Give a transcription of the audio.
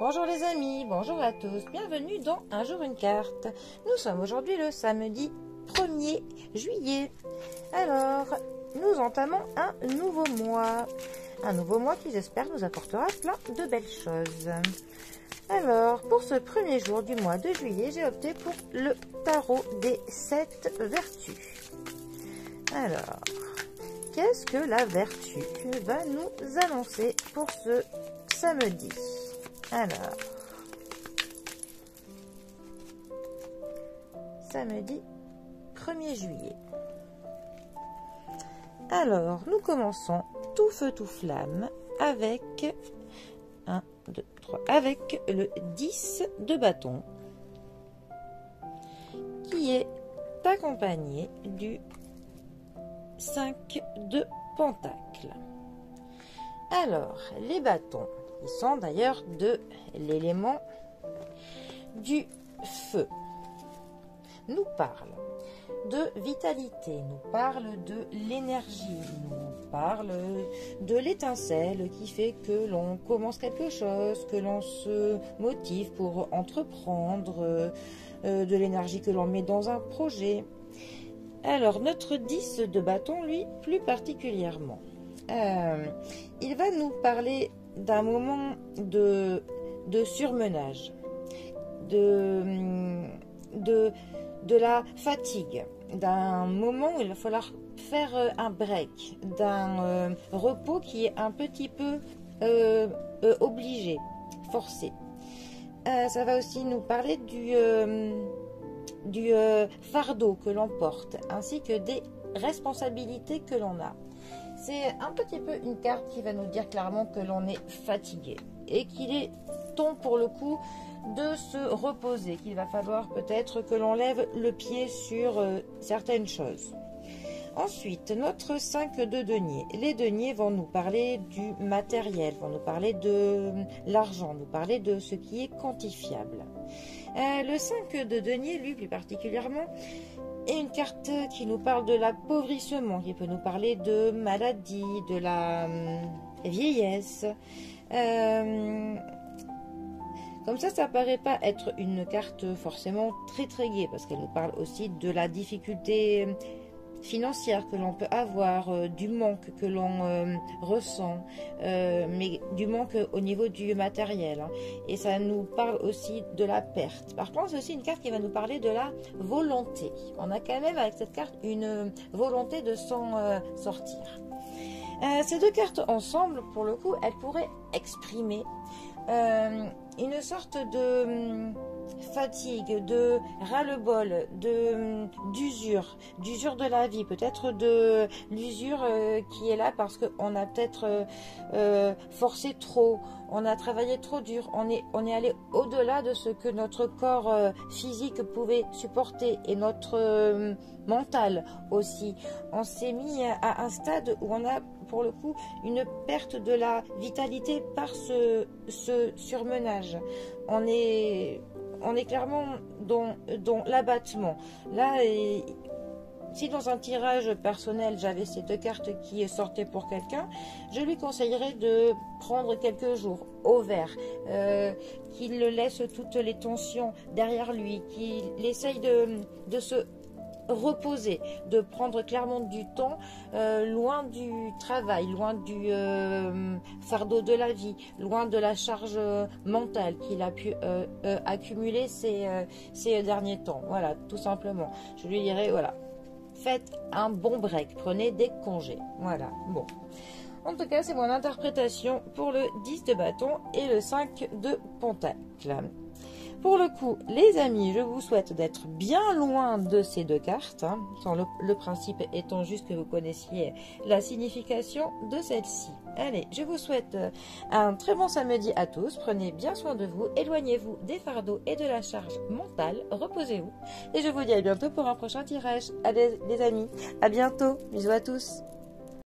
Bonjour les amis, bonjour à tous, bienvenue dans Un jour une carte. Nous sommes aujourd'hui le samedi 1er juillet. Alors, nous entamons un nouveau mois. Un nouveau mois qui j'espère nous apportera plein de belles choses. Alors, pour ce premier jour du mois de juillet, j'ai opté pour le tarot des 7 vertus. Alors, qu'est-ce que la vertu va nous annoncer pour ce samedi? Alors, samedi 1er juillet. Alors, nous commençons tout feu tout flamme avec 1, 2, 3, avec le 10 de bâton qui est accompagné du 5 de pentacle. Alors, les bâtons, ils sont d'ailleurs de l'élément du feu, nous parlent de vitalité, nous parlent de l'énergie, nous parlent de l'étincelle qui fait que l'on commence quelque chose, que l'on se motive pour entreprendre, de l'énergie que l'on met dans un projet. Alors, notre 10 de bâton, lui, plus particulièrement, il va nous parler d'un moment de surmenage, de la fatigue, d'un moment où il va falloir faire un break, d'un repos qui est un petit peu obligé, forcé. Ça va aussi nous parler du fardeau que l'on porte, ainsi que des responsabilités que l'on a. C'est un petit peu une carte qui va nous dire clairement que l'on est fatigué et qu'il est temps pour le coup de se reposer, qu'il va falloir peut-être que l'on lève le pied sur certaines choses. Ensuite, notre 5 de denier. Les deniers vont nous parler du matériel, vont nous parler de l'argent, nous parler de ce qui est quantifiable. Le 5 de denier, lui plus particulièrement, est une carte qui nous parle de l'appauvrissement, qui peut nous parler de maladie, de la vieillesse. Comme ça paraît pas être une carte forcément très très gaie, parce qu'elle nous parle aussi de la difficulté financière que l'on peut avoir, du manque que l'on ressent, mais du manque au niveau du matériel, hein. Et ça nous parle aussi de la perte. Par contre, c'est aussi une carte qui va nous parler de la volonté. On a quand même avec cette carte une volonté de s'en sortir. Ces deux cartes ensemble, pour le coup, elles pourraient exprimer une sorte de fatigue, de ras-le-bol, d'usure de la vie, peut-être de l'usure qui est là parce qu'on a peut-être forcé trop, on a travaillé trop dur, on est allé au-delà de ce que notre corps physique pouvait supporter et notre mental aussi. On s'est mis à un stade où on a pour le coup une perte de la vitalité par ce surmenage. On est clairement dans l'abattement. Là, si dans un tirage personnel, j'avais ces deux cartes qui sortaient pour quelqu'un, je lui conseillerais de prendre quelques jours au vert, qu'il laisse toutes les tensions derrière lui, qu'il essaye de se reposer, de prendre clairement du temps loin du travail, loin du fardeau de la vie, loin de la charge mentale qu'il a pu accumuler ces derniers temps. Voilà, tout simplement. Je lui dirais, voilà, faites un bon break, prenez des congés. Voilà, bon. En tout cas, c'est mon interprétation pour le 10 de bâton et le 5 de pentacle. Pour le coup, les amis, je vous souhaite d'être bien loin de ces deux cartes, hein, le principe étant juste que vous connaissiez la signification de celle-ci. Allez, je vous souhaite un très bon samedi à tous. Prenez bien soin de vous, éloignez-vous des fardeaux et de la charge mentale, reposez-vous. Et je vous dis à bientôt pour un prochain tirage. Allez les amis, à bientôt, bisous à tous.